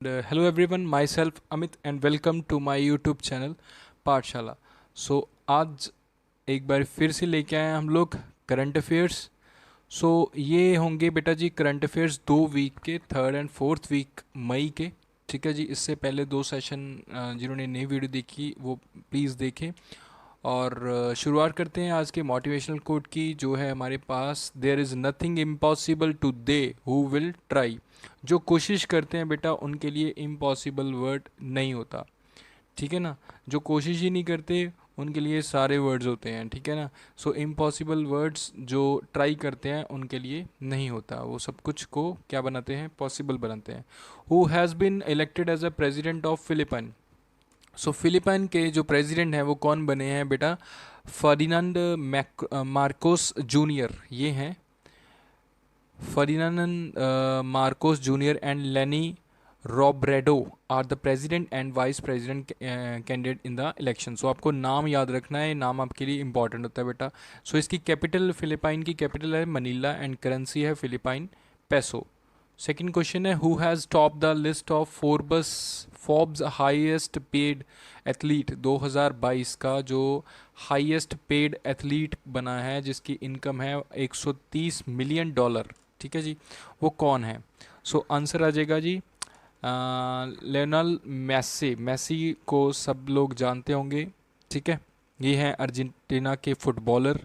Hello everyone, myself Amit and welcome to my YouTube channel पाठशाला। आज एक बार फिर से लेके आए हैं हम लोग करंट अफेयर्स। ये होंगे बेटा जी करंट अफेयर्स 2 वीक के, थर्ड एंड फोर्थ वीक मई के। ठीक है जी, इससे पहले 2 सेशन जिन्होंने नई वीडियो देखी वो प्लीज़ देखें। और शुरुआत करते हैं आज के मोटिवेशनल कोट की, जो है हमारे पास, there is nothing impossible to they who will try. जो कोशिश करते हैं बेटा उनके लिए इम्पॉसिबल वर्ड नहीं होता। ठीक है ना, जो कोशिश ही नहीं करते उनके लिए सारे वर्ड्स होते हैं। ठीक है ना, सो इम्पॉसिबल वर्ड्स जो ट्राई करते हैं उनके लिए नहीं होता, वो सब कुछ को क्या बनाते हैं, पॉसिबल बनाते हैं। Who has been elected as a president of Philippine. Philippine के जो प्रेसिडेंट हैं वो कौन बने हैं बेटा, फर्डिनांड मार्कोस जूनियर, ये हैं Ferdinand Marcos junior and Leni Robredo are the president and vice president candidate in the election. आपको नाम याद रखना है, नाम आपके लिए इंपॉर्टेंट होता है बेटा। इसकी कैपिटल, फिलिपाइन की कैपिटल है मनीला एंड करेंसी है फिलिपाइन पेसो। सेकंड क्वेश्चन है, who has top the list of Forbes highest paid athlete. 2022 का जो हाईएस्ट पेड एथलीट बना है, जिसकी इनकम है $130 मिलियन। ठीक है जी, वो कौन है? आंसर आ जाएगा जी लियोनेल मेसी। मेसी को सब लोग जानते होंगे। ठीक है, ये हैं अर्जेंटीना के फुटबॉलर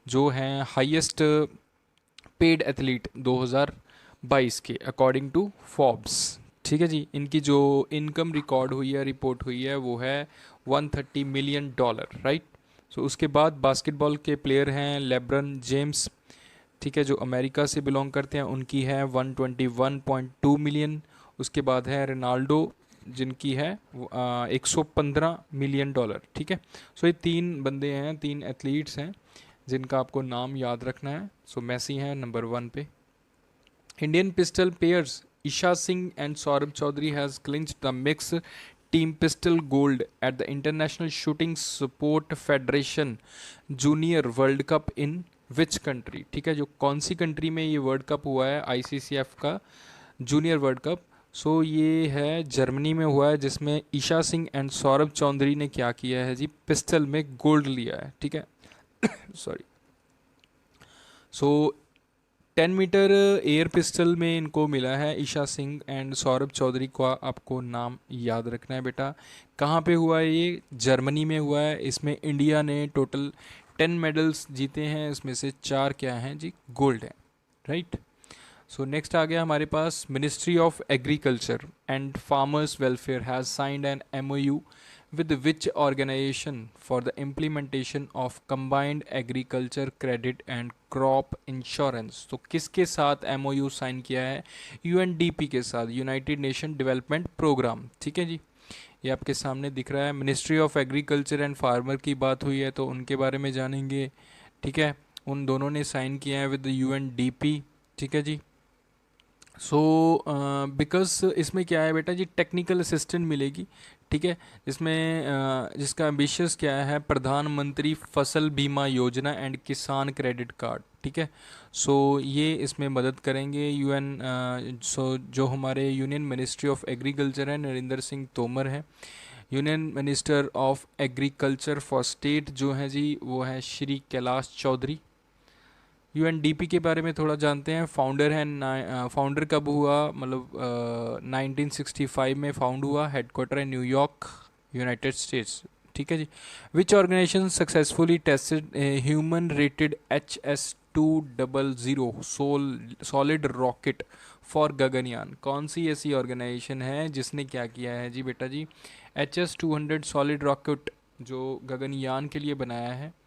जो हैं हाईएस्ट पेड एथलीट 2022 के अकॉर्डिंग टू फोर्ब्स। ठीक है जी, इनकी जो इनकम रिकॉर्ड हुई है, रिपोर्ट हुई है, वो है $130 मिलियन, राइट। उसके बाद बास्केटबॉल के प्लेयर हैं लेब्रन जेम्स। ठीक है, जो अमेरिका से बिलोंग करते हैं, उनकी है 121.2 मिलियन। उसके बाद है रोनाल्डो, जिनकी है 115 मिलियन डॉलर। ठीक है, ये तीन बंदे हैं, तीन एथलीट्स हैं जिनका आपको नाम याद रखना है। मेसी हैं नंबर 1 पे। Indian pistol pairs Esha Singh and Saurabh Chaudhary has clinched the mix team pistol gold at the International Shooting Sport Federation Junior world cup in which country. ठीक है, जो कौन सी कंट्री में ये वर्ल्ड कप हुआ है, आईसीसीएफ का जूनियर वर्ल्ड कप। ये है जर्मनी में हुआ है, जिसमें ईशा सिंह एंड सौरभ चौधरी ने क्या किया है जी, पिस्टल में गोल्ड लिया है। ठीक है सॉरी। 10 मीटर एयर पिस्टल में इनको मिला है, ईशा सिंह एंड सौरभ चौधरी का आपको नाम याद रखना है बेटा। कहाँ पे हुआ है ये? जर्मनी में हुआ है। इसमें इंडिया ने टोटल 10 मेडल्स जीते हैं, इसमें से 4 क्या हैं जी, गोल्ड हैं, राइट। नेक्स्ट आ गया हमारे पास, ministry of agriculture and farmers welfare has signed an MoU with which organization for the implementation of combined agriculture credit and crop insurance। किसके साथ एमओयू साइन किया है? यूएनडीपी के साथ, यूनाइटेड नेशन डेवलपमेंट प्रोग्राम। ठीक है जी, ये आपके सामने दिख रहा है। Ministry of agriculture and farmer की बात हुई है तो उनके बारे में जानेंगे। ठीक है, उन दोनों ने साइन किया है विद यूएनडीपी। ठीक है जी, बिकॉज इसमें क्या है बेटा जी, टेक्निकल असिस्टेंट मिलेगी। ठीक है, इसमें जिसका एम्बिशियस क्या है, प्रधानमंत्री फसल बीमा योजना एंड किसान क्रेडिट कार्ड। ठीक है, ये इसमें मदद करेंगे यूएन। जो हमारे यूनियन मिनिस्ट्री ऑफ एग्रीकल्चर है, नरेंद्र सिंह तोमर है। Union minister of agriculture for state जो है जी, वो है श्री कैलाश चौधरी। यूएनडीपी के बारे में थोड़ा जानते हैं। फाउंडर है, फाउंडर कब हुआ, मतलब 1965 में फाउंड हुआ। हेडक्वार्टर है न्यूयॉर्क, यूनाइटेड स्टेट्स। ठीक है जी। Which organisation successfully tested human rated HS-200 solid rocket for Gaganyaan. कौन सी ऐसी ऑर्गेनाइजेशन है जिसने क्या किया है जी बेटा जी, HS-200 सॉलिड रॉकेट जो गगनयान के लिए बनाया है,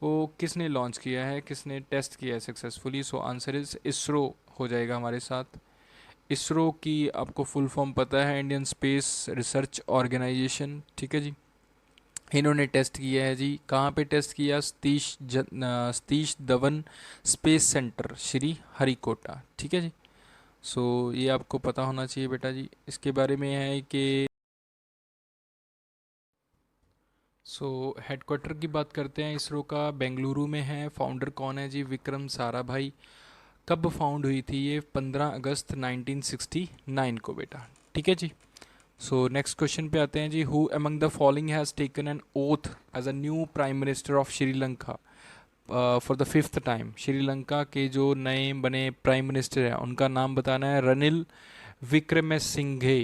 वो किसने लॉन्च किया है, किसने टेस्ट किया है सक्सेसफुली? आंसर इज इसरो हो जाएगा हमारे साथ। इसरो की आपको फुल फॉर्म पता है, इंडियन स्पेस रिसर्च ऑर्गेनाइजेशन। ठीक है जी, इन्होंने टेस्ट किया है जी, कहाँ पे टेस्ट किया? Satish Dhawan space centre Shri Harikota. ठीक है जी, ये आपको पता होना चाहिए बेटा जी। इसके बारे में है कि हेडक्वार्टर की बात करते हैं इसरो का, बेंगलुरु में है। फाउंडर कौन है जी? विक्रम साराभाई। कब फाउंड हुई थी ये? 15 अगस्त 1969 को बेटा। ठीक है जी। सो नेक्स्ट क्वेश्चन पे आते हैं जी, who among the following has taken an oath as a new prime minister of Sri Lanka for the fifth time. Sri Lanka के जो नए बने प्राइम मिनिस्टर हैं उनका नाम बताना है। रनिल विक्रमसिंघे,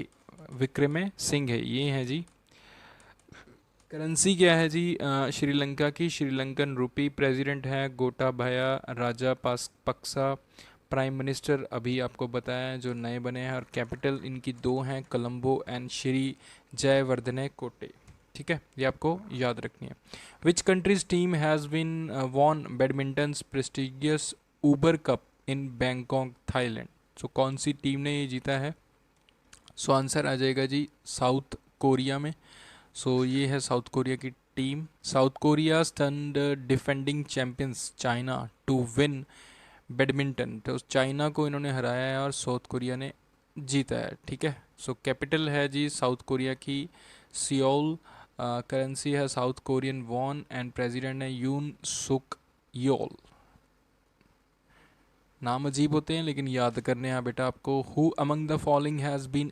विक्रमसिंघे ये हैं जी। करेंसी क्या है जी श्रीलंका की? श्रीलंकन रुपी। प्रेसिडेंट है गोटाबाया राजापक्सा। प्राइम मिनिस्टर अभी आपको बताया जो नए बने हैं, और कैपिटल इनकी दो हैं, कोलंबो एंड श्री जयवर्धने कोटे। ठीक है, ये आपको याद रखनी है। Which country's team has been won badminton prestigious Uber cup in Bangkok Thailand. So कौन सी टीम ने ये जीता है? सो आंसर आ जाएगा जी साउथ कोरिया में। सो ये है साउथ कोरिया की टीम। South Korea stunned defending champions China to win badminton. तो चाइना को इन्होंने हराया है और साउथ कोरिया ने जीता है। ठीक है, सो कैपिटल है जी साउथ कोरिया की सियोल। करेंसी है south Korean von and president है यून सुक योल। नाम अजीब होते हैं लेकिन याद करने हैं बेटा आपको। Who among the following has been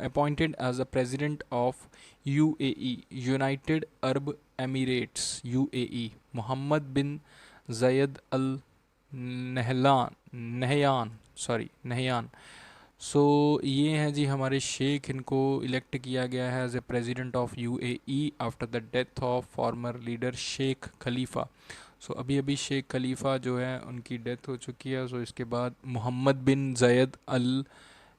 appointed as a president of UAE, United Arab Emirates, UAE? Mohammed bin Zayed Al Nahyan, Nahyan. So ये हैं जी हमारे शेख, इनको इलेक्ट किया गया है as a president of UAE after the death of former leader Sheikh Khalifa. So अभी अभी शेख खलीफा जो है उनकी डेथ हो चुकी है। सो इसके बाद Mohammad bin Zayed Al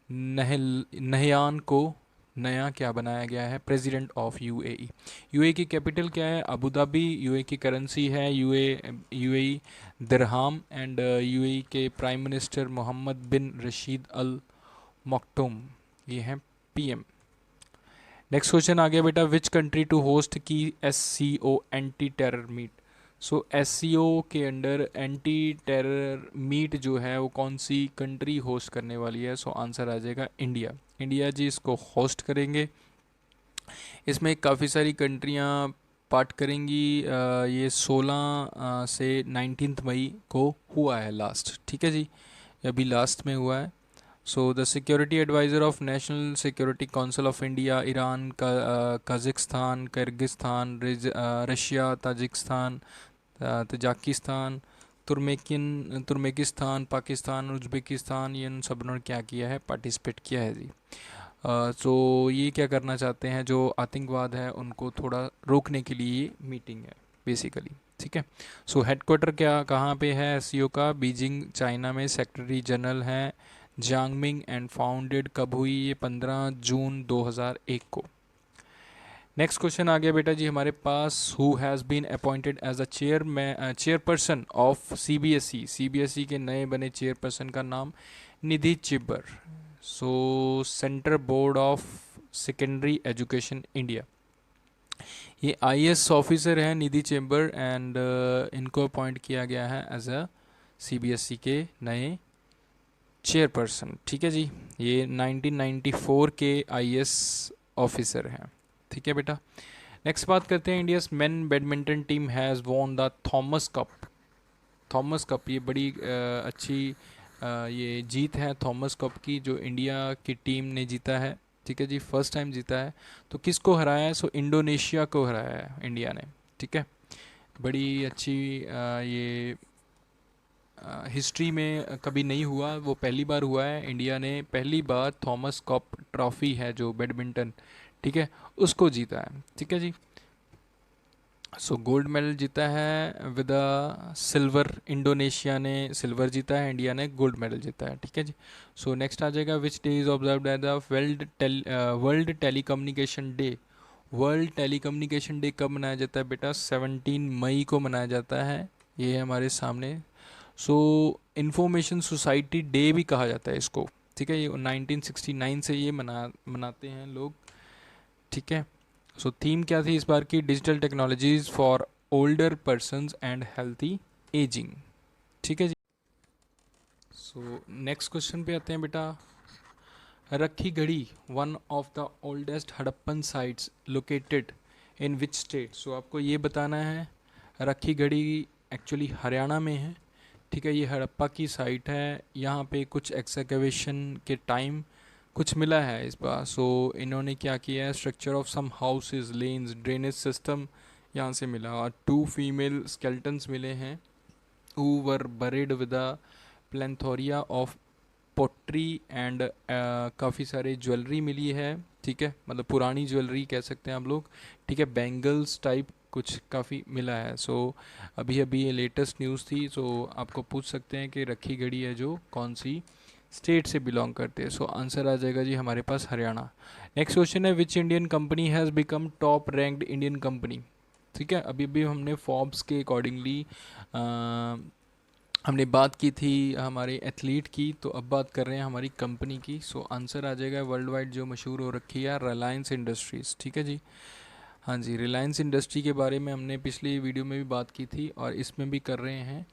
Nahyan को नया क्या बनाया गया है? President of UAE. यूएई की कैपिटल क्या है? Abu Dhabi. यूएई की करेंसी है यूएई दिरहाम एंड यूएई के प्राइम मिनिस्टर मोहम्मद बिन रशीद अल मखदूम, ये हैं पीएम। नेक्स्ट क्वेश्चन आ गया बेटा, विच कंट्री टू होस्ट की एससीओ एंटी टेरर मीट। सो एससीओ के अंडर एंटी टेरर मीट जो है वो कौन सी कंट्री होस्ट करने वाली है? सो आंसर आ जाएगा इंडिया। इंडिया जी इसको होस्ट करेंगे। इसमें काफ़ी सारी कंट्रियां पार्ट करेंगी। ये 16 से 19 मई को हुआ है लास्ट। ठीक है जी, अभी लास्ट में हुआ है। So the security adviser of national security council of India, Iran का, Kazakhstan, Kyrgyzstan, Russia, Tajikistan, Tajikistan, Turkmenistan, Pakistan, Uzbekistan, ये इन सब ने क्या किया है? पार्टिसिपेट किया है जी। तो ये क्या करना चाहते हैं, जो आतंकवाद है उनको थोड़ा रोकने के लिए ये मीटिंग है बेसिकली। ठीक है, सो हेडक्वार्टर क्या कहाँ पे है एससीओ का? बीजिंग चाइना में। सेक्रेटरी जनरल हैं जियांगमिंग एंड फाउंडेड कब हुई? ये 15 जून 2001 को। नेक्स्ट क्वेश्चन आ गया बेटा जी हमारे पास, who has been appointed as a chairperson of CBSE. CBSE के नए बने चेयरपर्सन का नाम Nidhi Chhibber. So central board of secondary education India, ये आईएएस ऑफिसर हैं निधि चिब्बर एंड इनको अपॉइंट किया गया है एज अ सीबीएसई के नए चेयरपर्सन। ठीक है जी, ये 1994 के आईएएस ऑफिसर हैं। ठीक है बेटा, नेक्स्ट बात करते हैं, India's main badminton team has won the Thomas cup. Thomas cup ये बड़ी अच्छी ये जीत है थॉमस कप की, जो इंडिया की टीम ने जीता है। ठीक है जी, फर्स्ट टाइम जीता है। तो किसको हराया है? सो इंडोनेशिया को हराया है इंडिया ने। ठीक है, बड़ी अच्छी ये हिस्ट्री में कभी नहीं हुआ, वो पहली बार हुआ है। इंडिया ने पहली बार थॉमस कप ट्रॉफी है जो बैडमिंटन, ठीक है, उसको जीता है। ठीक है जी, सो गोल्ड मेडल जीता है विद सिल्वर। इंडोनेशिया ने सिल्वर जीता है, इंडिया ने गोल्ड मेडल जीता है। ठीक है जी, सो नेक्स्ट आ जाएगा, which day is observed as the World Telecommunication Day. World Telecommunication Day कब मनाया जाता है बेटा? 17 मई को मनाया जाता है। ये है हमारे सामने। सो इंफॉर्मेशन सोसाइटी डे भी कहा जाता है इसको। ठीक है, ये 1969 से ये मनाते हैं लोग। ठीक है, सो थीम क्या थी इस बार की? Digital technologies for older persons and healthy ageing. ठीक है जी, सो नेक्स्ट क्वेश्चन पे आते हैं बेटा। Rakhigarhi, one of the oldest Harappan sites located in which state. So आपको ये बताना है, रखी गढ़ी एक्चुअली हरियाणा में है। ठीक है, ये हड़प्पा की साइट है। यहाँ पे कुछ एक्सकवेशन के टाइम कुछ मिला है इस बार। सो इन्होंने क्या किया है, structure of some houses, lanes, drainage system यहाँ से मिला, और 2 फीमेल स्केल्टन्स मिले हैं who were buried with a plethora of pottery and काफ़ी सारे ज्वेलरी मिली है, ठीक है, मतलब पुरानी ज्वेलरी कह सकते हैं आप लोग, ठीक है, बैंगल्स टाइप कुछ काफ़ी मिला है। सो अभी अभी ये लेटेस्ट न्यूज़ थी। सो आपको पूछ सकते हैं कि रखी गढ़ी है जो कौन सी स्टेट से बिलोंग करते हैं। सो आंसर आ जाएगा जी हमारे पास हरियाणा। नेक्स्ट क्वेश्चन है, which Indian company has become top ranked Indian company. ठीक है, अभी अभी हमने फोर्ब्स के अकॉर्डिंगली हमने बात की थी हमारे एथलीट की, तो अब बात कर रहे हैं हमारी कंपनी की। सो आंसर आ जाएगा वर्ल्ड वाइड जो मशहूर हो रखी है, रिलायंस इंडस्ट्रीज़। ठीक है जी, हाँ जी, रिलायंस इंडस्ट्री के बारे में हमने पिछली वीडियो में भी बात की थी, और इसमें भी कर रहे हैं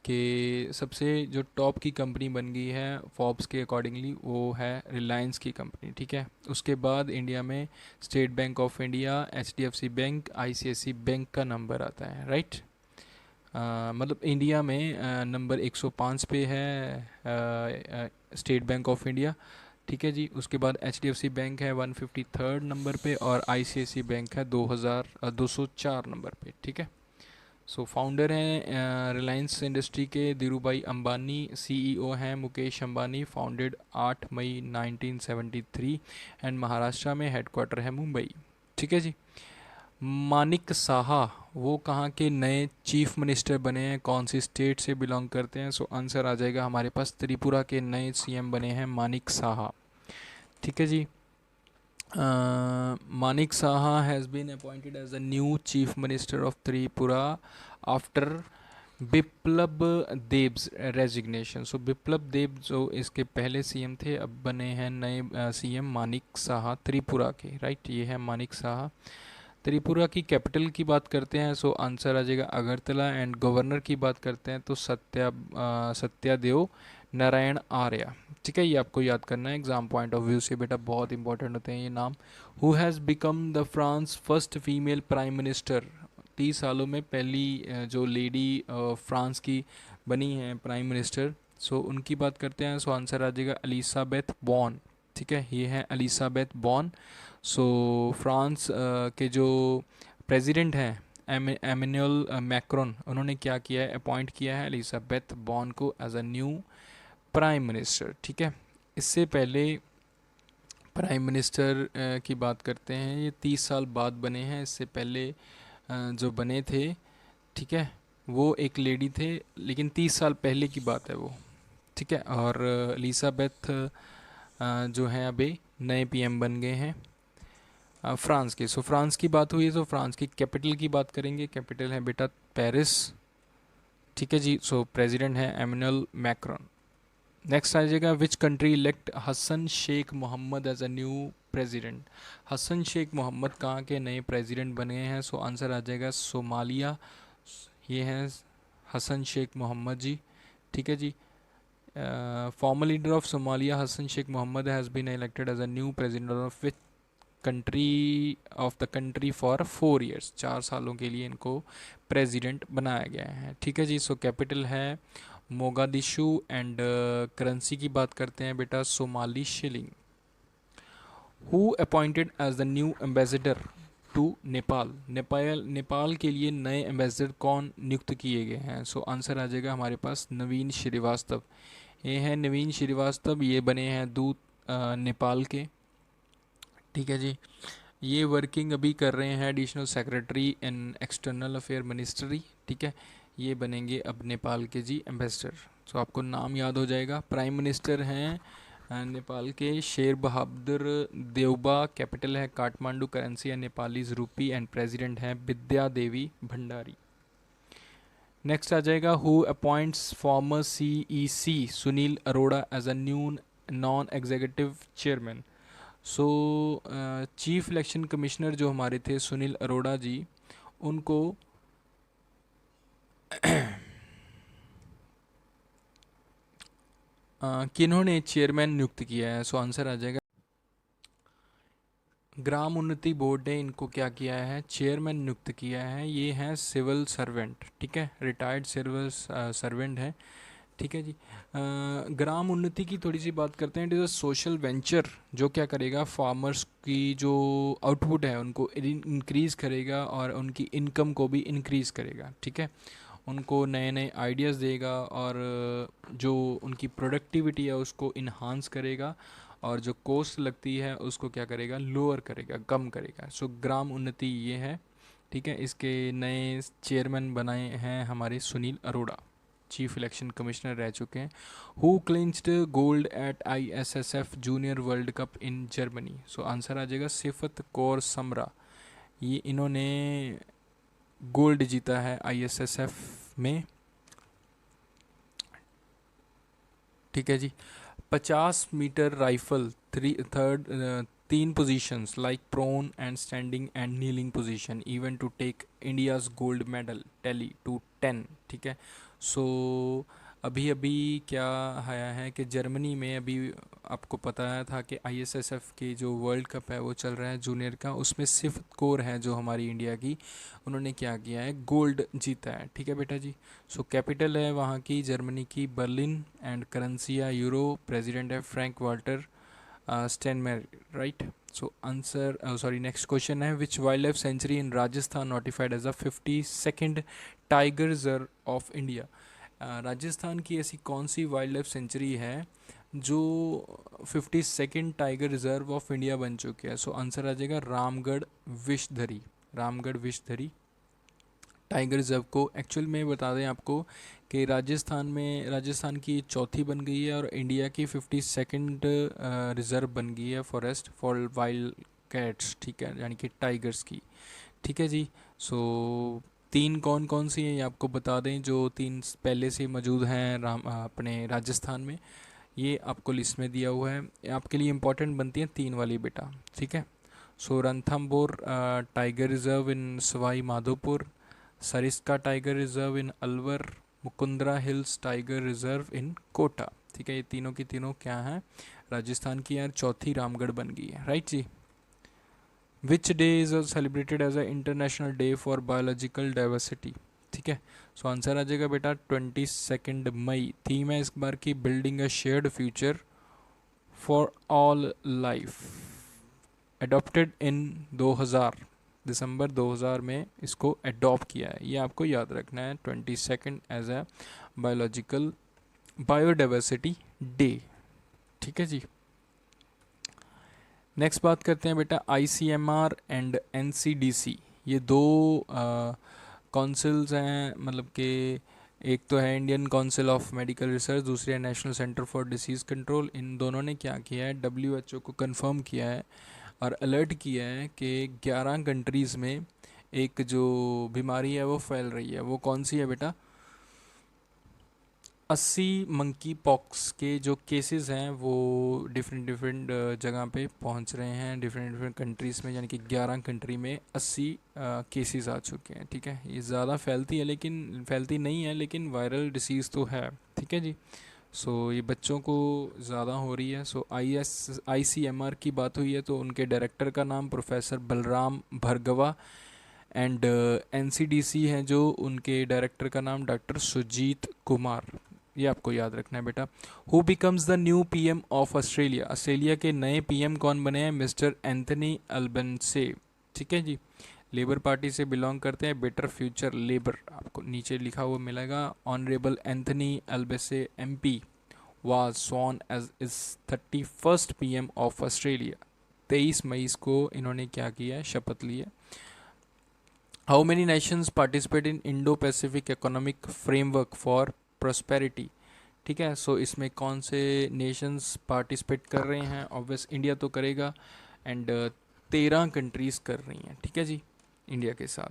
कि सबसे जो टॉप की कंपनी बन गई है फोर्ब्स के अकॉर्डिंगली, वो है रिलायंस की कंपनी। ठीक है, उसके बाद इंडिया में State Bank of India, HDFC Bank, ICICI Bank का नंबर आता है, राइट। मतलब इंडिया में नंबर 105 पे है स्टेट बैंक ऑफ इंडिया। ठीक है जी, उसके बाद एचडीएफसी बैंक है 153rd नंबर पे, और आईसीआईसी बैंक है 204 नंबर पे। ठीक है, सो फाउंडर हैं रिलायंस इंडस्ट्री के धीरू भाई अंबानी, सीईओ हैं मुकेश अंबानी, फाउंडेड 8 मई 1973, एंड महाराष्ट्र में हेडक्वार्टर है मुंबई। ठीक है जी, मानिक साहा वो कहाँ के नए चीफ मिनिस्टर बने हैं, कौन सी स्टेट से बिलोंग करते हैं। सो आंसर आ जाएगा हमारे पास त्रिपुरा के नए सीएम बने हैं मानिक साहा। ठीक है जी, Manik Saha has been appointed as the new chief minister of Tripura after Biplab Deb's resignation. So Biplab Deb जो इसके पहले सीएम थे, अब बने हैं नए सीएम मानिक साहा त्रिपुरा के, राइट। ये है मानिक साहा। त्रिपुरा की कैपिटल की बात करते हैं, सो आंसर आ जाएगा अगरतला, एंड गवर्नर की बात करते हैं तो सत्यादेव नारायण आर्य। ठीक है, ये आपको याद करना है एग्जाम पॉइंट ऑफ व्यू से, बेटा बहुत इंपॉर्टेंट होते हैं ये नाम। Who has become the France first female prime minister. 30 सालों में पहली जो लेडी फ्रांस की बनी है प्राइम मिनिस्टर, सो उनकी बात करते हैं। सो आंसर आ जाएगा एलिसाबेथ बॉर्न। ठीक है, ये है एलिसाबेथ बॉर्न। सो फ्रांस के जो प्रेसिडेंट हैं एमेनुअल मैक्रोन, उन्होंने क्या किया है, अपॉइंट किया है एलिजाबेथ बॉर्न को as a new prime minister. ठीक है, इससे पहले प्राइम मिनिस्टर की बात करते हैं, ये 30 साल बाद बने हैं। इससे पहले जो बने थे, ठीक है, वो एक लेडी थे, लेकिन 30 साल पहले की बात है वो। ठीक है, और एलिजाबेथ जो हैं अभी नए पीएम बन गए हैं फ्रांस के। सो फ्रांस की बात हुई है, तो फ्रांस की कैपिटल की बात करेंगे। कैपिटल है बेटा पेरिस। ठीक है जी, सो प्रेसिडेंट है एमेनुअल मैक्रोन। नेक्स्ट आ जाएगा, which country elect Hassan Sheikh Mohamud as a new president. Hassan Sheikh Mohamud कहाँ के नए प्रेसिडेंट बने हैं। सो आंसर आ जाएगा सोमालिया। ये हैं हसन शेख मोहम्मद जी। ठीक है जी, former leader of Somalia Hassan Sheikh Mohammed has been elected as a new president of country for 4 years. 4 सालों के लिए इनको प्रेसिडेंट बनाया गया है। ठीक है जी, सो कैपिटल है मोगादिशु, एंड करेंसी की बात करते हैं बेटा Somali shilling. Who appointed as the new ambassador to Nepal. Nepal के लिए नए एम्बेसडर कौन नियुक्त किए गए हैं। सो आंसर आ जाएगा हमारे पास नवीन श्रीवास्तव। ये हैं नवीन श्रीवास्तव, ये बने हैं दूत नेपाल के। ठीक है जी, ये वर्किंग अभी कर रहे हैं एडिशनल सेक्रेटरी इन एक्सटर्नल अफेयर मिनिस्ट्री। ठीक है, ये बनेंगे अब नेपाल के जी एम्बेसडर। सो आपको नाम याद हो जाएगा। प्राइम मिनिस्टर हैं नेपाल के शेर बहादुर देउबा, कैपिटल है काठमांडू, करेंसी है नेपालीज रूपी, एंड प्रेसिडेंट हैं विद्या देवी भंडारी। नेक्स्ट आ जाएगा, who appoints former CEC Sunil Arora as a new non executive chairman. So chief election commissioner जो हमारे थे सुनील अरोड़ा जी, उनको किन्होंने चेयरमैन नियुक्त किया है। सो आंसर आ जाएगा ग्राम उन्नति बोर्ड ने इनको क्या किया है, चेयरमैन नियुक्त किया है। ये हैं सिविल सर्वेंट, ठीक है, रिटायर्ड सिविल सर्वेंट है। ठीक है जी। ग्राम उन्नति की थोड़ी सी बात करते हैं। It is a social venture जो क्या करेगा, फार्मर्स की जो आउटपुट है उनको इंक्रीज़ करेगा और उनकी इनकम को भी इंक्रीज़ करेगा। ठीक है, उनको नए नए आइडियाज़ देगा और जो उनकी प्रोडक्टिविटी है उसको इन्हांस करेगा और जो कॉस्ट लगती है उसको क्या करेगा, लोअर करेगा, कम करेगा। सो ग्राम उन्नति ये है। ठीक है, इसके नए चेयरमैन बनाए हैं हमारे Sunil Arora, chief election commissioner रह चुके हैं। Who clinched gold at ISSF junior world cup in Germany. So answer आ जाएगा सिफत कौर समरा। ये इन्होंने गोल्ड जीता है ISSF में। ठीक है जी। 50 मीटर राइफल तीन positions like prone and standing and kneeling position even to take India's gold medal tally to 10। ठीक है, सो अभी अभी क्या आया है कि जर्मनी में अभी आपको पता था कि ISSF की जो वर्ल्ड कप है वो चल रहा है जूनियर का, उसमें सिर्फ कोर है जो हमारी इंडिया की, उन्होंने क्या किया है, गोल्ड जीता है। ठीक है बेटा जी। सो कैपिटल है वहाँ की जर्मनी की बर्लिन एंड करेंसी है यूरो। प्रेसिडेंट है Frank Walter Steinmeier, right. So answer sorry, next question है which wild life sanctuary in Rajasthan notified as a 52nd tiger reserve of India. Rajasthan की ऐसी कौन सी वाइल्ड लाइफ सेंचुरी है जो 52nd tiger reserve of India बन चुकी है। सो आंसर आ जाएगा रामगढ़ विषधरी। रामगढ़ विषधरी टाइगर रिजर्व को एक्चुअल में बता दें आपको कि राजस्थान की चौथी बन गई है और इंडिया की 52nd रिजर्व बन गई है फॉरेस्ट फॉर वाइल्ड कैट्स। ठीक है, यानी कि टाइगर्स की। ठीक है जी। सो तीन कौन कौन सी हैं ये आपको बता दें, जो तीन पहले से मौजूद हैं अपने राजस्थान में, ये आपको लिस्ट में दिया हुआ है। ये आपके लिए इम्पोर्टेंट बनती हैं तीन वाली बेटा। ठीक है, so Ranthambore tiger reserve in Sawai Madhopur, Sariska tiger reserve in Alwar, Mukundra hills tiger reserve in Kota. ठीक है, ये तीनों की तीनों क्या हैं, राजस्थान की, यार चौथी रामगढ़ बन गई है, राइट जी। Which day is celebrated as a International Day for Biological Diversity. ठीक है, सो आंसर आ जाएगा बेटा 22 मई। थीम है इस बार की building a shared future for all life. Adopted इन 2000, दिसंबर 2000 में इसको एडॉप्ट किया है, ये आपको याद रखना है 22 as a biological biodiversity day. ठीक है जी। नेक्स्ट बात करते हैं बेटा ICMR एंड NCDC। ये दो काउंसिल्स हैं, मतलब कि एक तो है Indian council of medical research, दूसरी है national centre for disease control. इन दोनों ने क्या किया है, WHO को कंफर्म किया है और अलर्ट किया है कि 11 कंट्रीज़ में एक जो बीमारी है वो फैल रही है। वो कौन सी है बेटा, 80 मंकी पॉक्स के जो केसेस हैं वो डिफरेंट जगह पे पहुंच रहे हैं, डिफरेंट कंट्रीज़ में, यानी कि 11 कंट्री में 80 केसेस आ चुके हैं। ठीक है, ये ज़्यादा फैलती नहीं है लेकिन वायरल डिसीज़ तो है। ठीक है जी। सो ये बच्चों को ज़्यादा हो रही है। सो ICMR की बात हुई है तो उनके डायरेक्टर का नाम professor Balram Bhargava and NCDC हैं जो उनके डायरेक्टर का नाम डॉक्टर सुजीत कुमार। ये आपको याद रखना है बेटा। Who becomes the new PM of Australia. Australia के नए PM कौन बने हैं, मिस्टर एंथनी अल्बनसे। ठीक है जी, लेबर पार्टी से बिलोंग करते हैं, बेटर फ्यूचर लेबर, आपको नीचे लिखा हुआ मिलेगा। Honourable Anthony Albanese MP was sworn as is 31st PM of Australia. 23 मई को इन्होंने क्या किया है, शपथ ली है। How many nations participate in Indo Pacific economic framework for prosperity. ठीक है, सो इसमें कौन से नेशंस पार्टिसिपेट कर रहे हैं, ऑब्वियस इंडिया तो करेगा एंड 13 कंट्रीज़ कर रही हैं। ठीक है जी, इंडिया के साथ।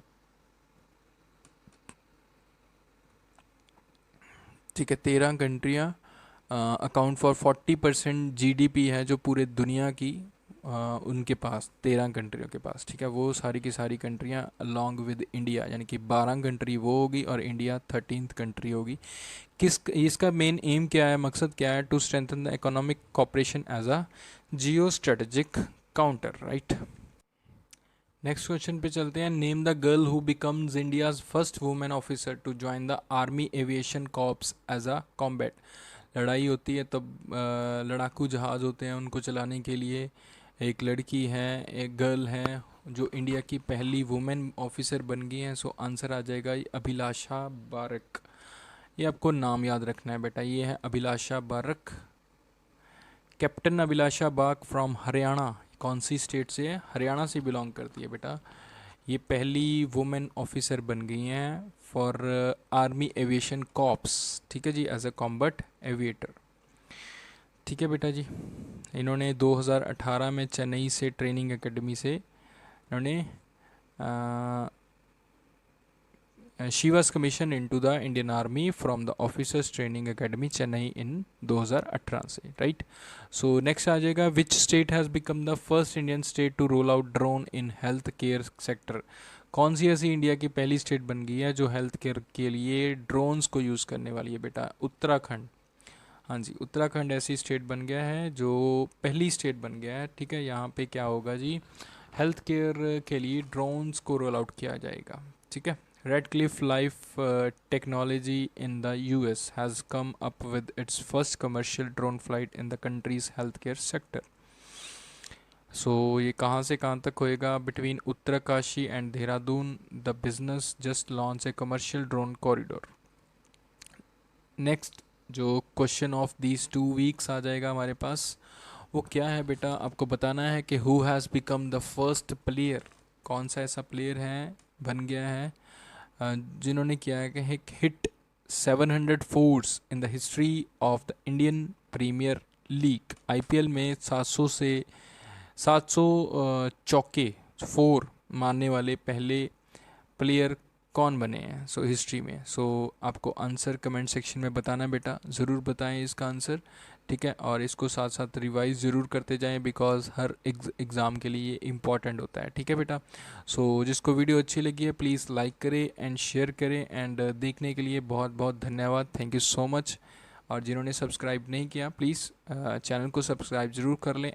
ठीक है, 13 कंट्रियाँ अकाउंट फॉर 40% GDP है जो पूरे दुनिया की, उनके पास 13 कंट्रियों के पास। ठीक है, वो सारी की सारी कंट्रियाँ अलॉन्ग विद इंडिया, यानी कि 12 कंट्री वो होगी और इंडिया 13th कंट्री होगी। इसका मेन एम क्या है, मकसद क्या है, to strengthen the economic cooperation as a geo strategic counter, right. Next question पे चलते हैं। Name the girl who becomes India's first women officer to join the Army Aviation Corps as a combat. लड़ाई होती है तब लड़ाकू जहाज़ होते हैं, उनको चलाने के लिए एक लड़की है, एक गर्ल है जो इंडिया की पहली वुमेन ऑफिसर बन गई हैं। सो आंसर आ जाएगा ये अभिलाषा बारक। ये आपको नाम याद रखना है बेटा, ये है अभिलाषा बारक। Captain Abhilasha Bagh from Haryana, कौन सी स्टेट से है? हरियाणा से बिलोंग करती है बेटा। ये पहली वुमेन ऑफिसर बन गई हैं फॉर आर्मी एविएशन कॉर्प्स, ठीक है जी, एज अ कॉम्बैट एविएटर। ठीक है बेटा जी। इन्होंने 2018 में चेन्नई से ट्रेनिंग एकेडमी से इन्होंने she was commission in to the Indian army from the officers training academy Chennai in 2018 से, राइट। सो नेक्स्ट आ जाएगा, which state has become the first Indian state to roll out drone in health care sector. कौन सी ऐसी India की पहली state बन गई है जो हेल्थ केयर के लिए ड्रोन्स को यूज़ करने वाली है बेटा? उत्तराखंड। हाँ जी, उत्तराखंड ऐसी स्टेट बन गया है जो पहली स्टेट बन गया है, ठीक है। यहाँ पे क्या होगा जी, हेल्थ केयर के लिए ड्रोन्स को रोल आउट किया जाएगा, ठीक है। Radcliffe Life Technology in the US has come up with its first commercial drone flight in the country's healthcare sector. So ये कहाँ से कहाँ तक होएगा? Between Uttarkashi and Dehradun, the business just launched a commercial drone corridor. Next जो question of these 2 weeks आ जाएगा हमारे पास, वो क्या है बेटा? आपको बताना है कि who has become the first player, कौन सा ऐसा प्लेयर है बन गया है जिन्होंने किया है कि hit 700 fours in the history of the Indian Premier League. IPL में 700 चौके, फोर मारने वाले पहले प्लेयर कौन बने हैं सो हिस्ट्री में। सो आपको आंसर कमेंट सेक्शन में बताना बेटा, ज़रूर बताएं इसका आंसर, ठीक है। और इसको साथ साथ रिवाइज ज़रूर करते जाएं बिकॉज हर एग्ज़ाम के लिए ये इंपॉर्टेंट होता है, ठीक है बेटा। सो जिसको वीडियो अच्छी लगी है प्लीज़ लाइक करें एंड शेयर करें, एंड देखने के लिए बहुत बहुत धन्यवाद, थैंक यू सो मच। और जिन्होंने सब्सक्राइब नहीं किया प्लीज़ चैनल को सब्सक्राइब ज़रूर कर लें।